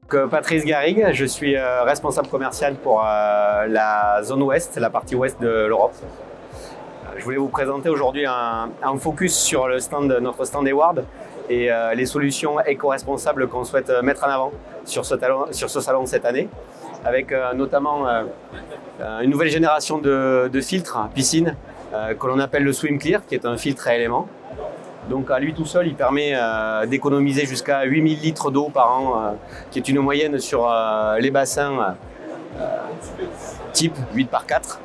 Patrice Garrigue, je suis responsable commercial pour la zone ouest, la partie ouest de l'Europe. Je voulais vous présenter aujourd'hui un focus sur notre stand Eward et les solutions éco-responsables qu'on souhaite mettre en avant sur ce salon cette année, avec notamment une nouvelle génération de filtres piscine que l'on appelle le Swim Clear, qui est un filtre à éléments. Donc à lui tout seul, il permet d'économiser jusqu'à 8000 litres d'eau par an, qui est une moyenne sur les bassins type 8 par 4.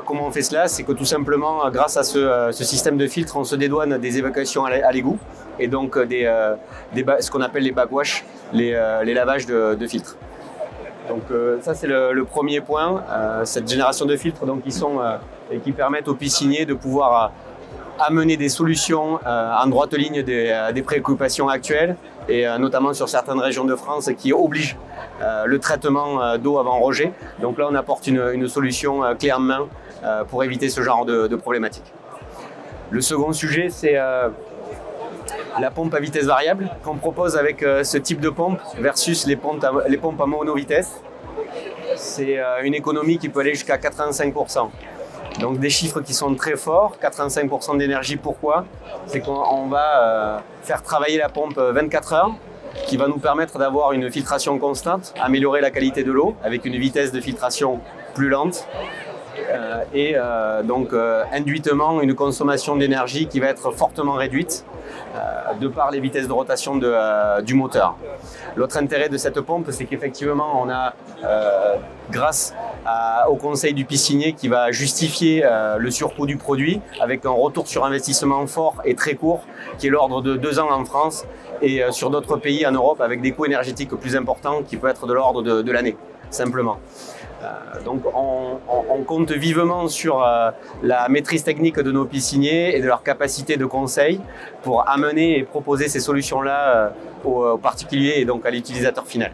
Comment on fait cela? C'est que tout simplement, grâce à ce système de filtre, on se dédouane des évacuations à l'égout et donc ce qu'on appelle les backwash, les lavages de filtres. Donc ça c'est le premier point, cette génération de filtres donc, qui permettent aux pisciniers de pouvoir amener des solutions en droite ligne des préoccupations actuelles et notamment sur certaines régions de France qui obligent le traitement d'eau avant rejet. Donc là, on apporte une solution clé en main pour éviter ce genre de problématiques. Le second sujet, c'est la pompe à vitesse variable qu'on propose avec ce type de pompe versus les pompes à monovitesse. C'est une économie qui peut aller jusqu'à 85%. Donc des chiffres qui sont très forts, 85% d'énergie. Pourquoi? C'est qu'on va faire travailler la pompe 24 heures, qui va nous permettre d'avoir une filtration constante, améliorer la qualité de l'eau avec une vitesse de filtration plus lente et donc induitement une consommation d'énergie qui va être fortement réduite de par les vitesses de rotation du moteur. L'autre intérêt de cette pompe, c'est qu'effectivement on a, grâce au conseil du piscinier qui va justifier le surcoût du produit avec un retour sur investissement fort et très court qui est l'ordre de 2 ans en France et sur d'autres pays en Europe avec des coûts énergétiques plus importants qui peuvent être de l'ordre de l'année simplement. Donc on compte vivement sur la maîtrise technique de nos pisciniers et de leur capacité de conseil pour amener et proposer ces solutions-là aux particuliers et donc à l'utilisateur final.